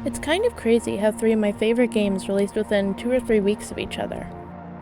It's kind of crazy how 3 of my favorite games released within 2 or 3 weeks of each other.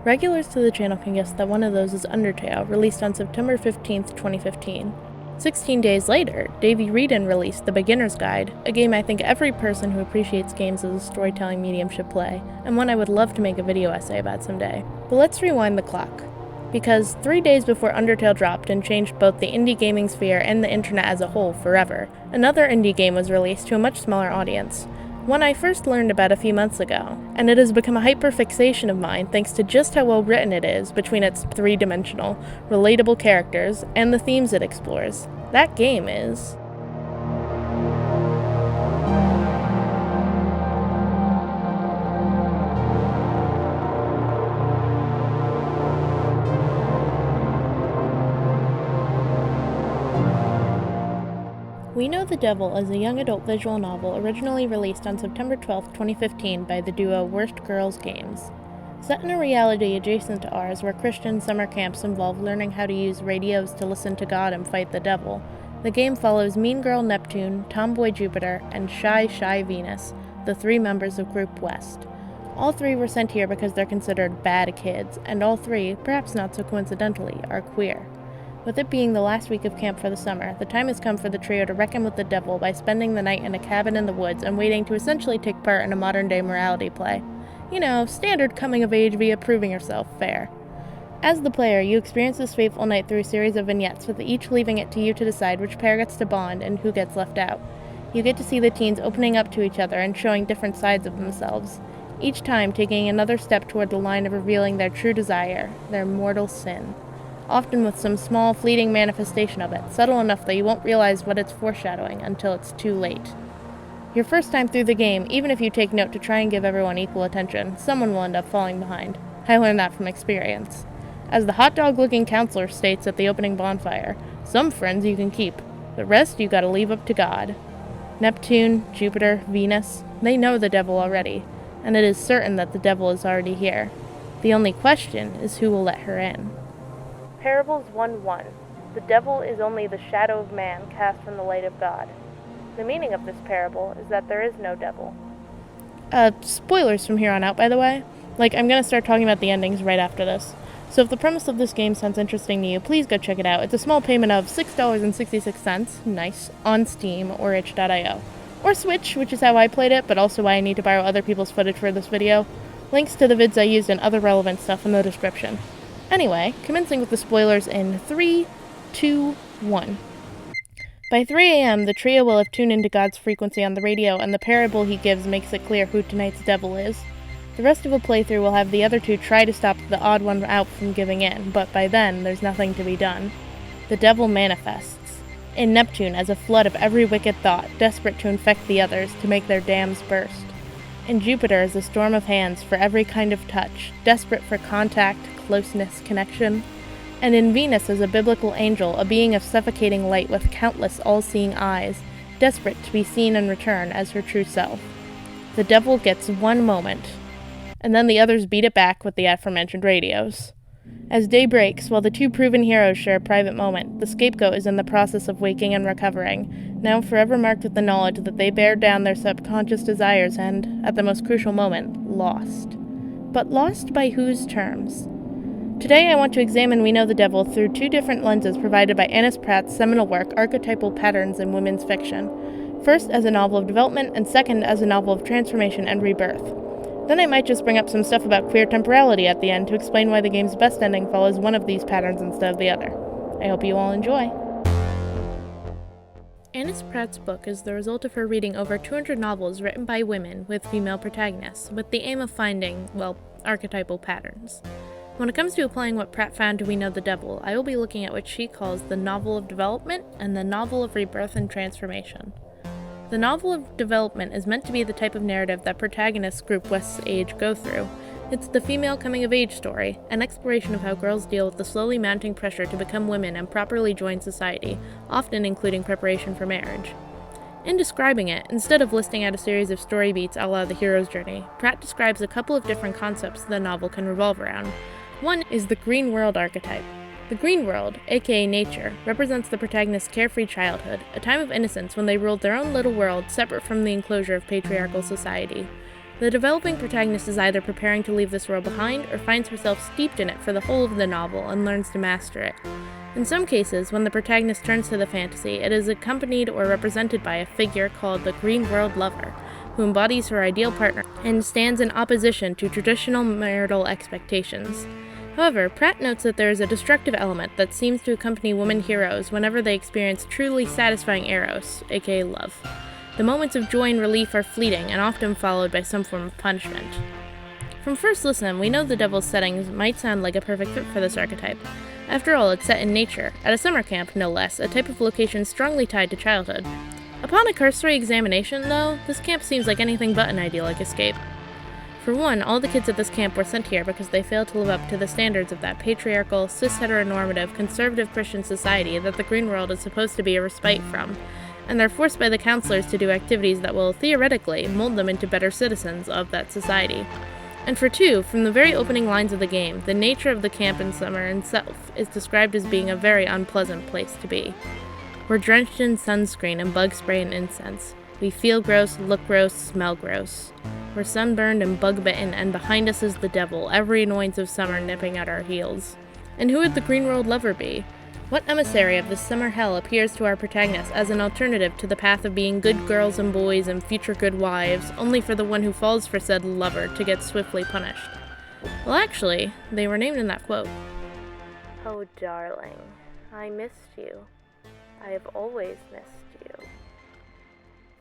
Regulars to the channel can guess that one of those is Undertale, released on September 15th, 2015. 16 days later, Davey Wreden released The Beginner's Guide, a game I think every person who appreciates games as a storytelling medium should play, and one I would love to make a video essay about someday. But let's rewind the clock. Because 3 days before Undertale dropped and changed both the indie gaming sphere and the internet as a whole forever, another indie game was released to a much smaller audience. One I first learned about a few months ago, and it has become a hyperfixation of mine thanks to just how well written it is between its three-dimensional, relatable characters and the themes it explores. That game is... We Know the Devil is a young adult visual novel originally released on September 12, 2015 by the duo Worst Girls Games. Set in a reality adjacent to ours where Christian summer camps involve learning how to use radios to listen to God and fight the devil, the game follows Mean Girl Neptune, Tomboy Jupiter, and Shy Venus, the 3 members of Group West. All 3 were sent here because they're considered bad kids, and all 3, perhaps not so coincidentally, are queer. With it being the last week of camp for the summer, the time has come for the trio to reckon with the devil by spending the night in a cabin in the woods and waiting to essentially take part in a modern-day morality play. You know, standard coming-of-age via proving yourself fare. As the player, you experience this fateful night through a series of vignettes, with each leaving it to you to decide which pair gets to bond and who gets left out. You get to see the teens opening up to each other and showing different sides of themselves, each time taking another step toward the line of revealing their true desire, their mortal sin. Often with some small, fleeting manifestation of it, subtle enough that you won't realize what it's foreshadowing until it's too late. Your first time through the game, even if you take note to try and give everyone equal attention, someone will end up falling behind. I learned that from experience. As the hot dog-looking counselor states at the opening bonfire, some friends you can keep, the rest you gotta leave up to God. Neptune, Jupiter, Venus, they know the devil already, and it is certain that the devil is already here. The only question is who will let her in. Parables 1:1. The devil is only the shadow of man cast from the light of God. The meaning of this parable is that there is no devil. Spoilers from here on out, by the way. I'm gonna start talking about the endings right after this. So if the premise of this game sounds interesting to you, please go check it out. It's a small payment of $6.66, nice, on Steam or itch.io. Or Switch, which is how I played it, but also why I need to borrow other people's footage for this video. Links to the vids I used and other relevant stuff in the description. Anyway, commencing with the spoilers in 3, 2, 1. By 3 a.m., the trio will have tuned into God's frequency on the radio, and the parable he gives makes it clear who tonight's devil is. The rest of a playthrough will have the other 2 try to stop the odd one out from giving in, but by then, there's nothing to be done. The devil manifests in Neptune as a flood of every wicked thought, desperate to infect the others, to make their dams burst. In Jupiter as a storm of hands for every kind of touch, desperate for contact, closeness, connection. And in Venus as a biblical angel, a being of suffocating light with countless all-seeing eyes, desperate to be seen in return as her true self. The devil gets one moment, and then the others beat it back with the aforementioned radios. As day breaks, while the 2 proven heroes share a private moment, the scapegoat is in the process of waking and recovering, now forever marked with the knowledge that they bear down their subconscious desires and, at the most crucial moment, lost. But lost by whose terms? Today I want to examine We Know the Devil through 2 different lenses provided by Annis Pratt's seminal work, Archetypal Patterns in Women's Fiction. First as a novel of development, and second as a novel of transformation and rebirth. Then I might just bring up some stuff about queer temporality at the end to explain why the game's best ending follows one of these patterns instead of the other. I hope you all enjoy. Annis Pratt's book is the result of her reading over 200 novels written by women with female protagonists, with the aim of finding, archetypal patterns. When it comes to applying what Pratt found to We Know the Devil, I will be looking at what she calls the Novel of Development and the Novel of Rebirth and Transformation. The Novel of Development is meant to be the type of narrative that protagonists Group West's age go through. It's the female coming-of-age story, an exploration of how girls deal with the slowly mounting pressure to become women and properly join society, often including preparation for marriage. In describing it, instead of listing out a series of story beats a la the hero's journey, Pratt describes a couple of different concepts the novel can revolve around. One is the green world archetype. The green world, aka nature, represents the protagonist's carefree childhood, a time of innocence when they ruled their own little world separate from the enclosure of patriarchal society. The developing protagonist is either preparing to leave this world behind or finds herself steeped in it for the whole of the novel and learns to master it. In some cases, when the protagonist turns to the fantasy, it is accompanied or represented by a figure called the green world lover, who embodies her ideal partner and stands in opposition to traditional marital expectations. However, Pratt notes that there is a destructive element that seems to accompany women heroes whenever they experience truly satisfying eros, aka love. The moments of joy and relief are fleeting and often followed by some form of punishment. From first listen, we know the Devil's settings might sound like a perfect fit for this archetype. After all, it's set in nature, at a summer camp no less, a type of location strongly tied to childhood. Upon a cursory examination, though, this camp seems like anything but an idyllic escape. For one, all the kids at this camp were sent here because they failed to live up to the standards of that patriarchal, cis-heteronormative, conservative Christian society that the green world is supposed to be a respite from, and they're forced by the counselors to do activities that will, theoretically, mold them into better citizens of that society. And for two, from the very opening lines of the game, the nature of the camp in summer itself is described as being a very unpleasant place to be. We're drenched in sunscreen and bug spray and incense. We feel gross, look gross, smell gross. We're sunburned and bug-bitten, and behind us is the devil, every annoyance of summer nipping at our heels. And who would the green world lover be? What emissary of this summer hell appears to our protagonist as an alternative to the path of being good girls and boys and future good wives, only for the one who falls for said lover to get swiftly punished? Well, actually, they were named in that quote. Oh, darling, I missed you. I have always missed you.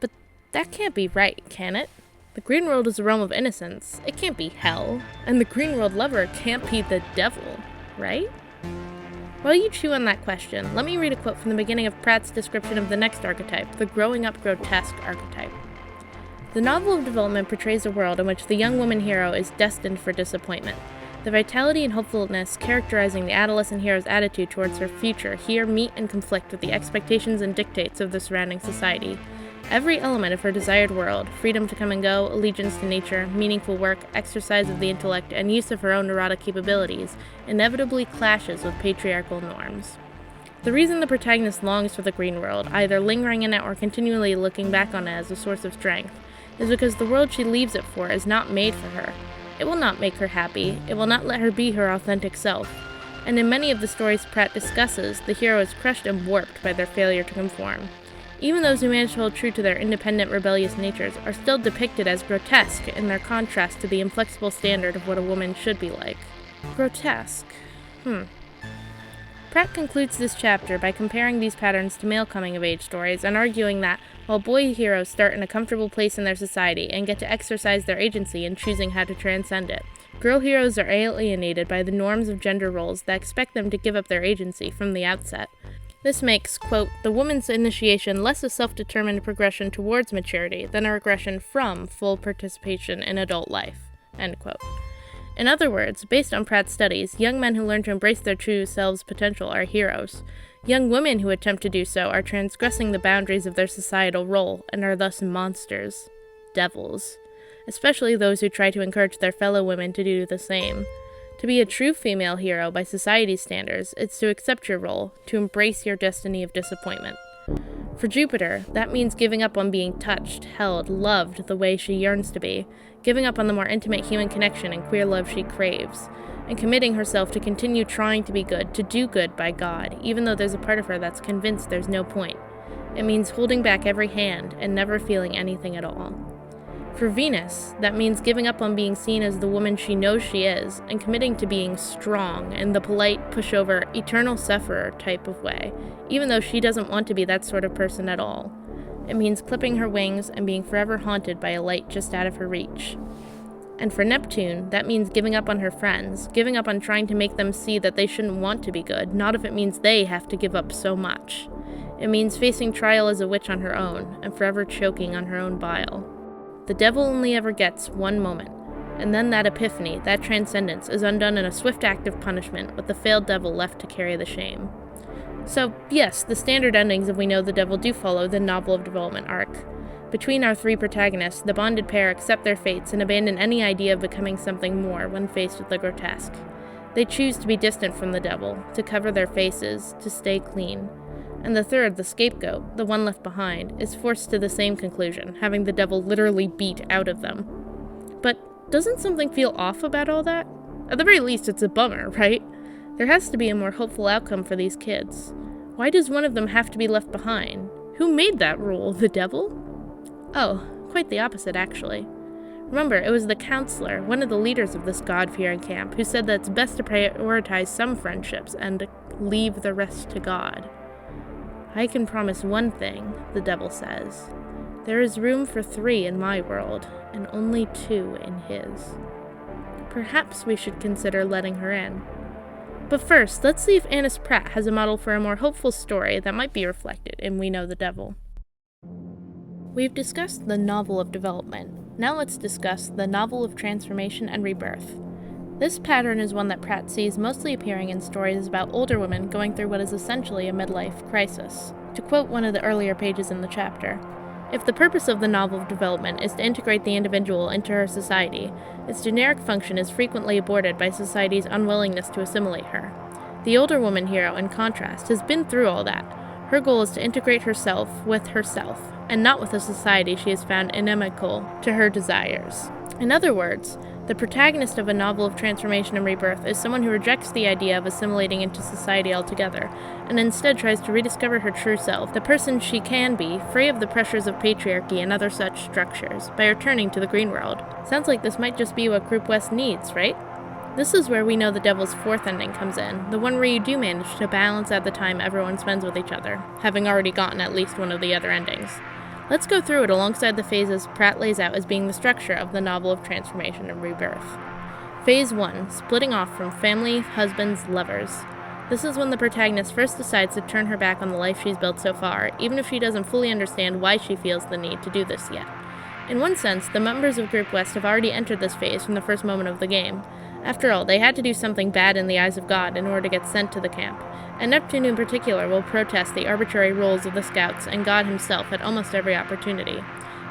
But that can't be right, can it? The green world is a realm of innocence. It can't be hell. And the green world lover can't be the devil, right? While you chew on that question, let me read a quote from the beginning of Pratt's description of the next archetype, the growing up grotesque archetype. The novel of development portrays a world in which the young woman hero is destined for disappointment. The vitality and hopefulness characterizing the adolescent hero's attitude towards her future here meet and conflict with the expectations and dictates of the surrounding society. Every element of her desired world, freedom to come and go, allegiance to nature, meaningful work, exercise of the intellect, and use of her own neurotic capabilities, inevitably clashes with patriarchal norms. The reason the protagonist longs for the green world, either lingering in it or continually looking back on it as a source of strength, is because the world she leaves it for is not made for her. It will not make her happy, it will not let her be her authentic self, and in many of the stories Pratt discusses, the hero is crushed and warped by their failure to conform. Even those who manage to hold true to their independent, rebellious natures are still depicted as grotesque in their contrast to the inflexible standard of what a woman should be like. Grotesque. Pratt concludes this chapter by comparing these patterns to male coming-of-age stories and arguing that, while boy heroes start in a comfortable place in their society and get to exercise their agency in choosing how to transcend it, girl heroes are alienated by the norms of gender roles that expect them to give up their agency from the outset. This makes, quote, the woman's initiation less a self-determined progression towards maturity than a regression from full participation in adult life, end quote. In other words, based on Pratt's studies, young men who learn to embrace their true selves' potential are heroes. Young women who attempt to do so are transgressing the boundaries of their societal role and are thus monsters, devils, especially those who try to encourage their fellow women to do the same. To be a true female hero by society's standards, it's to accept your role, to embrace your destiny of disappointment. For Jupiter, that means giving up on being touched, held, loved the way she yearns to be, giving up on the more intimate human connection and queer love she craves, and committing herself to continue trying to be good, to do good by God, even though there's a part of her that's convinced there's no point. It means holding back every hand and never feeling anything at all. For Venus, that means giving up on being seen as the woman she knows she is, and committing to being strong in the polite, pushover, eternal sufferer type of way, even though she doesn't want to be that sort of person at all. It means clipping her wings and being forever haunted by a light just out of her reach. And for Neptune, that means giving up on her friends, giving up on trying to make them see that they shouldn't want to be good, not if it means they have to give up so much. It means facing trial as a witch on her own, and forever choking on her own bile. The devil only ever gets one moment, and then that epiphany, that transcendence, is undone in a swift act of punishment, with the failed devil left to carry the shame. So, yes, the standard endings of We Know the Devil do follow the Novel of Development arc. Between our three protagonists, the bonded pair accept their fates and abandon any idea of becoming something more when faced with the grotesque. They choose to be distant from the devil, to cover their faces, to stay clean. And the third, the scapegoat, the one left behind, is forced to the same conclusion, having the devil literally beat out of them. But doesn't something feel off about all that? At the very least, it's a bummer, right? There has to be a more hopeful outcome for these kids. Why does one of them have to be left behind? Who made that rule? The devil? Oh, quite the opposite, actually. Remember, it was the counselor, one of the leaders of this God-fearing camp, who said that it's best to prioritize some friendships and leave the rest to God. I can promise one thing, the devil says. There is room for 3 in my world, and only 2 in his. Perhaps we should consider letting her in. But first, let's see if Annis Pratt has a model for a more hopeful story that might be reflected in We Know the Devil. We've discussed the novel of development. Now let's discuss the novel of transformation and rebirth. This pattern is one that Pratt sees mostly appearing in stories about older women going through what is essentially a midlife crisis. To quote one of the earlier pages in the chapter, "If the purpose of the novel of development is to integrate the individual into her society, its generic function is frequently aborted by society's unwillingness to assimilate her. The older woman hero, in contrast, has been through all that. Her goal is to integrate herself with herself, and not with a society she has found inimical to her desires." In other words, the protagonist of a novel of transformation and rebirth is someone who rejects the idea of assimilating into society altogether, and instead tries to rediscover her true self, the person she can be, free of the pressures of patriarchy and other such structures, by returning to the green world. Sounds like this might just be what Group West needs, right? This is where We Know the Devil's 4th ending comes in, the one where you do manage to balance out the time everyone spends with each other, having already gotten at least one of the other endings. Let's go through it alongside the phases Pratt lays out as being the structure of the novel of transformation and rebirth. Phase 1, splitting off from family, husbands, lovers. This is when the protagonist first decides to turn her back on the life she's built so far, even if she doesn't fully understand why she feels the need to do this yet. In one sense, the members of Group West have already entered this phase from the first moment of the game. After all, they had to do something bad in the eyes of God in order to get sent to the camp, and Neptune in particular will protest the arbitrary rules of the scouts and God himself at almost every opportunity.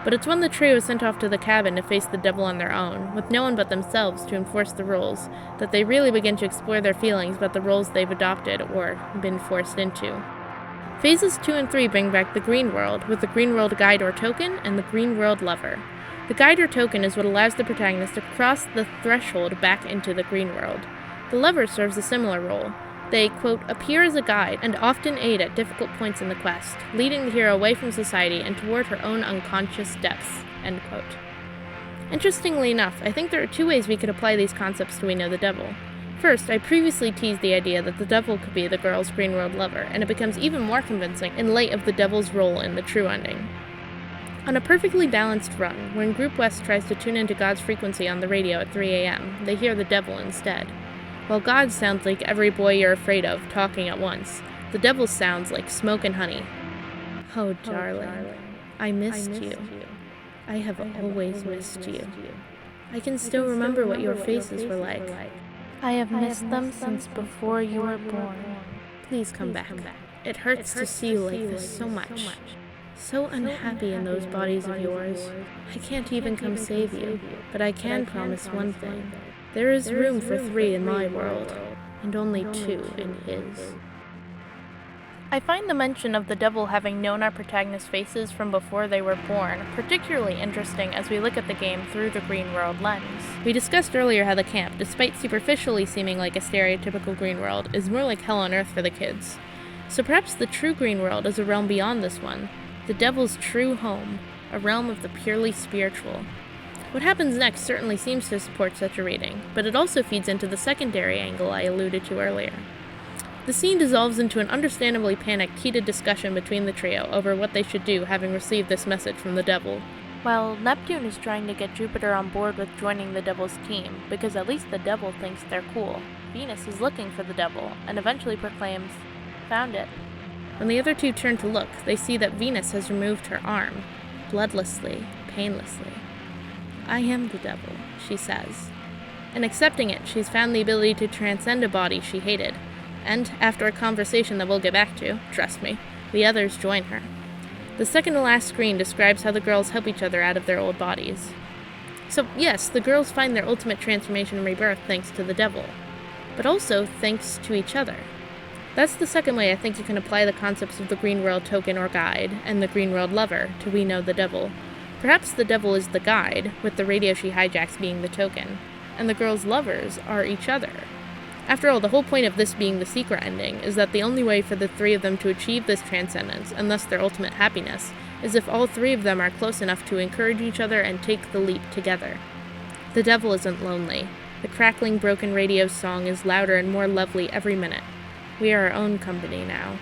But it's when the trio is sent off to the cabin to face the devil on their own, with no one but themselves to enforce the rules, that they really begin to explore their feelings about the roles they've adopted or been forced into. Phases 2 and 3 bring back the Green World, with the Green World Guide or Token and the Green World Lover. The Guide or Token is what allows the protagonist to cross the threshold back into the Green World. The Lover serves a similar role. They, quote, appear as a guide and often aid at difficult points in the quest, leading the hero away from society and toward her own unconscious depths, end quote. Interestingly enough, I think there are 2 ways we could apply these concepts to We Know the Devil. First, I previously teased the idea that the devil could be the girl's Green World lover, and it becomes even more convincing in light of the devil's role in the true ending. On a perfectly balanced run, when Group West tries to tune into God's frequency on the radio at 3 a.m., they hear the devil instead. While God sounds like every boy you're afraid of talking at once, the devil sounds like smoke and honey. Oh, darling, I missed you. I have always missed you. I can still remember what your faces were like. I have missed them since before you were born. Please come back. It hurts to see you like this so much. So unhappy in those bodies of yours. I can't even come save you, but I can promise one thing. There is room for 3 in my world, and only 2 in his. I find the mention of the devil having known our protagonist's faces from before they were born particularly interesting as we look at the game through the Green World lens. We discussed earlier how the camp, despite superficially seeming like a stereotypical Green World, is more like hell on earth for the kids. So perhaps the true Green World is a realm beyond this one, the devil's true home, a realm of the purely spiritual. What happens next certainly seems to support such a reading, but it also feeds into the secondary angle I alluded to earlier. The scene dissolves into an understandably panicked, heated discussion between the trio over what they should do having received this message from the devil. While Neptune is trying to get Jupiter on board with joining the devil's team, because at least the devil thinks they're cool, Venus is looking for the devil, and eventually proclaims, "Found it." When the other 2 turn to look, they see that Venus has removed her arm, bloodlessly, painlessly. "I am the devil," she says. In accepting it, she's found the ability to transcend a body she hated, and after a conversation that we'll get back to, trust me, the others join her. The second-to-last screen describes how the girls help each other out of their old bodies. So yes, the girls find their ultimate transformation and rebirth thanks to the devil. but also thanks to each other. That's the second way I think you can apply the concepts of the Green World token or guide and the Green World lover to We Know the Devil. Perhaps the devil is the guide, with the radio she hijacks being the token, and the girl's lovers are each other. After all, the whole point of this being the secret ending is that the only way for the three of them to achieve this transcendence, and thus their ultimate happiness, is if all three of them are close enough to encourage each other and take the leap together. The devil isn't lonely. The crackling, broken radio song is louder and more lovely every minute. We are our own company now.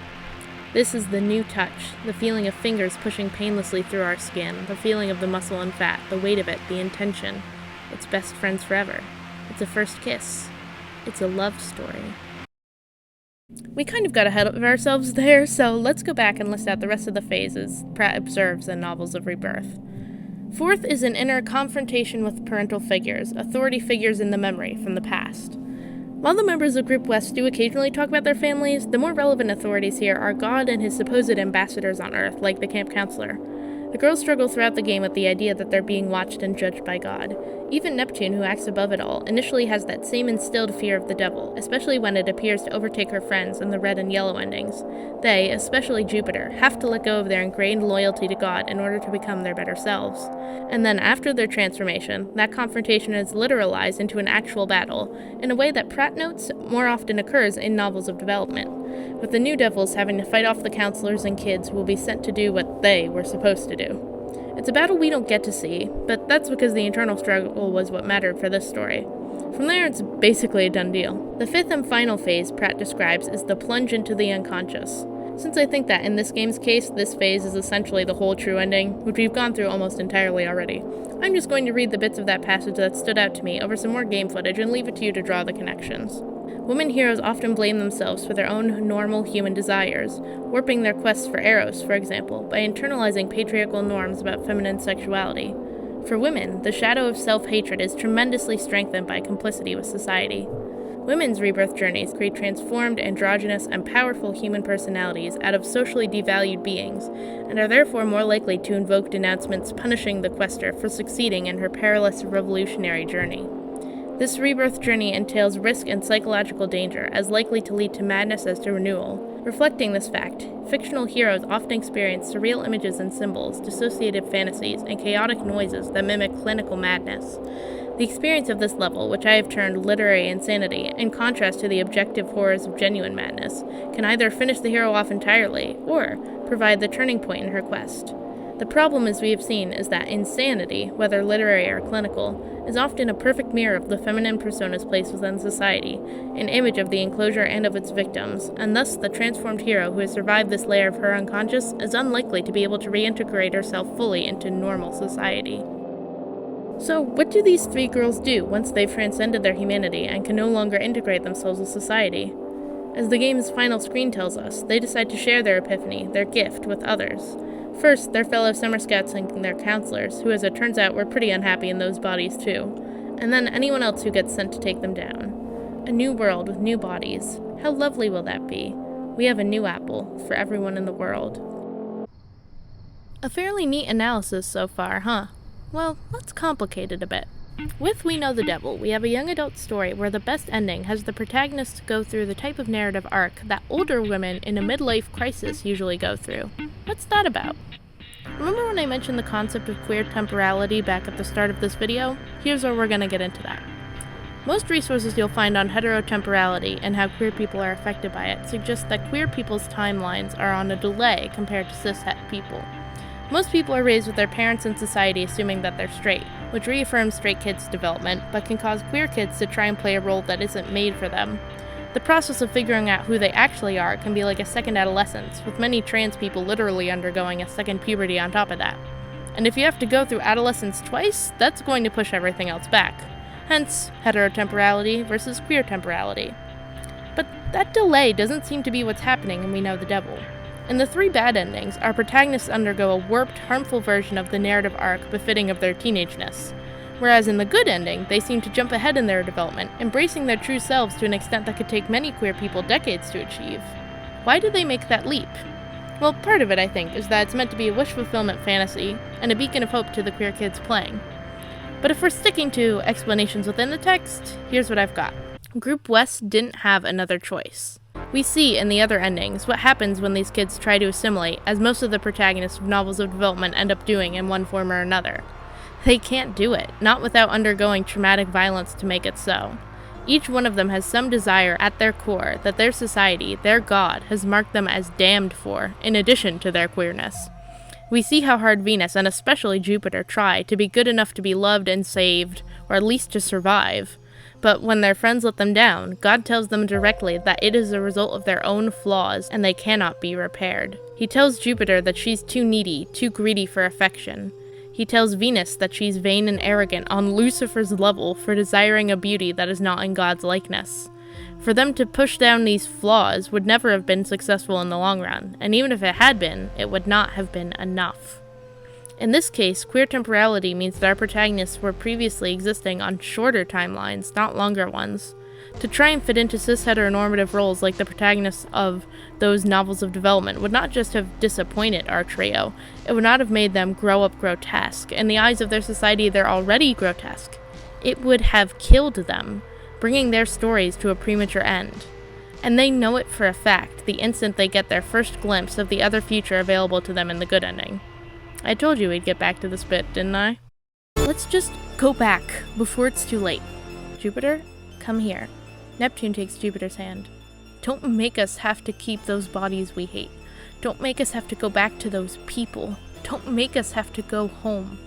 This is the new touch, the feeling of fingers pushing painlessly through our skin, the feeling of the muscle and fat, the weight of it, the intention. It's best friends forever. It's a first kiss. It's a love story. We kind of got ahead of ourselves there, so let's go back and list out the rest of the phases Pratt observes in Novels of Rebirth. Fourth is an inner confrontation with parental figures, authority figures in the memory from the past. While the members of Group West do occasionally talk about their families, the more relevant authorities here are God and his supposed ambassadors on Earth, like the camp counselor. The girls struggle throughout the game with the idea that they're being watched and judged by God. Even Neptune, who acts above it all, initially has that same instilled fear of the devil, especially when it appears to overtake her friends in the red and yellow endings. They, especially Jupiter, have to let go of their ingrained loyalty to God in order to become their better selves. And then after their transformation, that confrontation is literalized into an actual battle, in a way that Pratt notes more often occurs in novels of development, with the new devils having to fight off the counselors and kids who will be sent to do what they were supposed to do. It's a battle we don't get to see, but that's because the internal struggle was what mattered for this story. From there, it's basically a done deal. The fifth and final phase Pratt describes is the plunge into the unconscious. Since I think that in this game's case, this phase is essentially the whole true ending, which we've gone through almost entirely already, I'm just going to read the bits of that passage that stood out to me over some more game footage and leave it to you to draw the connections. Women heroes often blame themselves for their own normal human desires, warping their quests for Eros, for example, by internalizing patriarchal norms about feminine sexuality. For women, the shadow of self-hatred is tremendously strengthened by complicity with society. Women's rebirth journeys create transformed, androgynous, and powerful human personalities out of socially devalued beings, and are therefore more likely to invoke denouncements punishing the quester for succeeding in her perilous revolutionary journey. This rebirth journey entails risk and psychological danger, as likely to lead to madness as to renewal. Reflecting this fact, fictional heroes often experience surreal images and symbols, dissociative fantasies, and chaotic noises that mimic clinical madness. The experience of this level, which I have termed literary insanity, in contrast to the objective horrors of genuine madness, can either finish the hero off entirely, or provide the turning point in her quest. The problem, as we have seen, is that insanity, whether literary or clinical, is often a perfect mirror of the feminine personas placed within society, an image of the enclosure and of its victims, and thus the transformed hero who has survived this layer of her unconscious is unlikely to be able to reintegrate herself fully into normal society. So, what do these three girls do once they've transcended their humanity and can no longer integrate themselves with society? As the game's final screen tells us, they decide to share their epiphany, their gift, with others. First, their fellow summer scouts and their counselors, who as it turns out were pretty unhappy in those bodies too. And then anyone else who gets sent to take them down. A new world with new bodies. How lovely will that be? We have a new apple for everyone in the world. A fairly neat analysis so far, huh? Well, let's complicate it a bit. With We Know the Devil, we have a young adult story where the best ending has the protagonist go through the type of narrative arc that older women in a midlife crisis usually go through. What's that about? Remember when I mentioned the concept of queer temporality back at the start of this video? Here's where we're going to get into that. Most resources you'll find on heterotemporality and how queer people are affected by it suggest that queer people's timelines are on a delay compared to cis-het people. Most people are raised with their parents and society assuming that they're straight, which reaffirms straight kids' development, but can cause queer kids to try and play a role that isn't made for them. The process of figuring out who they actually are can be like a second adolescence, with many trans people literally undergoing a second puberty on top of that. And if you have to go through adolescence twice, that's going to push everything else back. Hence, heterotemporality versus queer temporality. But that delay doesn't seem to be what's happening in We Know the Devil. In the three bad endings, our protagonists undergo a warped, harmful version of the narrative arc befitting of their teenageness. Whereas in the good ending, they seem to jump ahead in their development, embracing their true selves to an extent that could take many queer people decades to achieve. Why do they make that leap? Well, part of it, I think, is that it's meant to be a wish fulfillment fantasy and a beacon of hope to the queer kids playing. But if we're sticking to explanations within the text, here's what I've got. Group West didn't have another choice. We see in the other endings what happens when these kids try to assimilate, as most of the protagonists of novels of development end up doing in one form or another. They can't do it, not without undergoing traumatic violence to make it so. Each one of them has some desire at their core that their society, their god, has marked them as damned for, in addition to their queerness. We see how hard Venus, and especially Jupiter, try to be good enough to be loved and saved, or at least to survive. But when their friends let them down, God tells them directly that it is a result of their own flaws and they cannot be repaired. He tells Jupiter that she's too needy, too greedy for affection. He tells Venus that she's vain and arrogant on Lucifer's level for desiring a beauty that is not in God's likeness. For them to push down these flaws would never have been successful in the long run, and even if it had been, it would not have been enough. In this case, queer temporality means that our protagonists were previously existing on shorter timelines, not longer ones. To try and fit into cis-heteronormative roles like the protagonists of those novels of development would not just have disappointed our trio, it would not have made them grow up grotesque. In the eyes of their society, they're already grotesque. It would have killed them, bringing their stories to a premature end. And they know it for a fact the instant they get their first glimpse of the other future available to them in the good ending. I told you we'd get back to this bit, didn't I? Let's just go back before it's too late. Jupiter, come here. Neptune takes Jupiter's hand. Don't make us have to keep those bodies we hate. Don't make us have to go back to those people. Don't make us have to go home.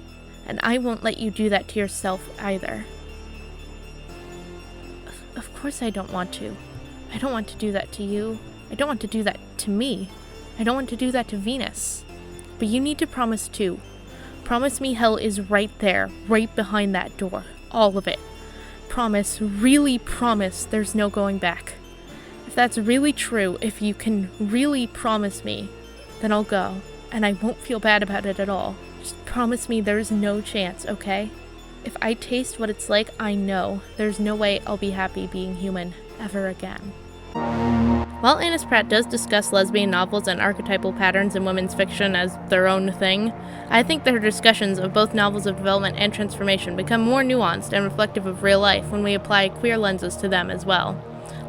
And I won't let you do that to yourself either. Of course I don't want to. I don't want to do that to you. I don't want to do that to me. I don't want to do that to Venus. But you need to promise too. Promise me hell is right there, right behind that door. All of it. Promise, really promise there's no going back. If that's really true, if you can really promise me, then I'll go, and I won't feel bad about it at all. Just promise me there's no chance, okay? If I taste what it's like, I know there's no way I'll be happy being human ever again. While Annis Pratt does discuss lesbian novels and archetypal patterns in women's fiction as their own thing, I think that her discussions of both novels of development and transformation become more nuanced and reflective of real life when we apply queer lenses to them as well.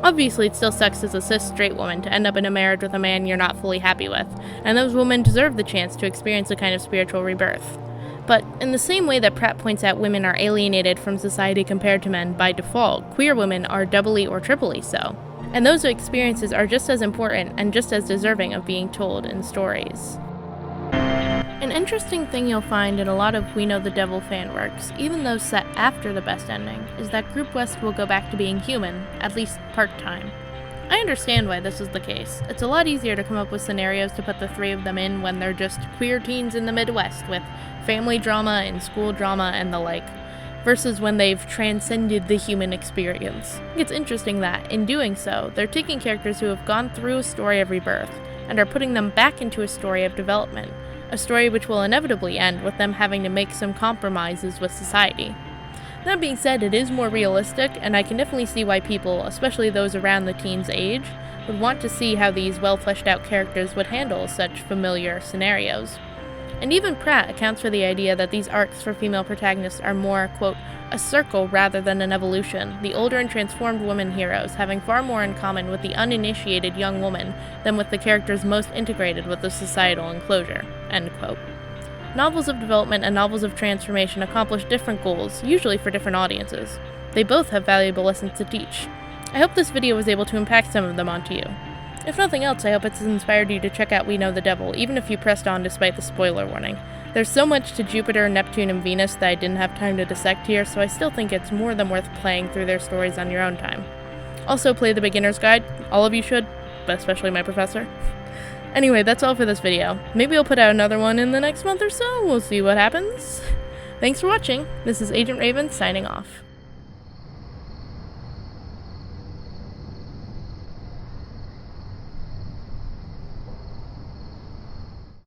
Obviously, it still sucks as a cis straight woman to end up in a marriage with a man you're not fully happy with, and those women deserve the chance to experience a kind of spiritual rebirth. But in the same way that Pratt points out women are alienated from society compared to men by default, queer women are doubly or triply so. And those experiences are just as important and just as deserving of being told in stories. An interesting thing you'll find in a lot of We Know the Devil fan works, even those set after the best ending, is that Group West will go back to being human, at least part-time. I understand why this is the case. It's a lot easier to come up with scenarios to put the three of them in when they're just queer teens in the Midwest with family drama and school drama and the like, versus when they've transcended the human experience. It's interesting that, in doing so, they're taking characters who have gone through a story of rebirth and are putting them back into a story of development, a story which will inevitably end with them having to make some compromises with society. That being said, it is more realistic, and I can definitely see why people, especially those around the teen's age, would want to see how these well-fleshed-out characters would handle such familiar scenarios. And even Pratt accounts for the idea that these arcs for female protagonists are more, quote, a circle rather than an evolution, the older and transformed women heroes having far more in common with the uninitiated young woman than with the characters most integrated with the societal enclosure, end quote. Novels of development and novels of transformation accomplish different goals, usually for different audiences. They both have valuable lessons to teach. I hope this video was able to impact some of them onto you. If nothing else, I hope it's inspired you to check out We Know the Devil, even if you pressed on despite the spoiler warning. There's so much to Jupiter, Neptune, and Venus that I didn't have time to dissect here, so I still think it's more than worth playing through their stories on your own time. Also, play the beginner's guide. All of you should, but especially my professor. Anyway, that's all for this video. Maybe I'll put out another one in the next month or so. We'll see what happens. Thanks for watching. This is Agent Raven signing off.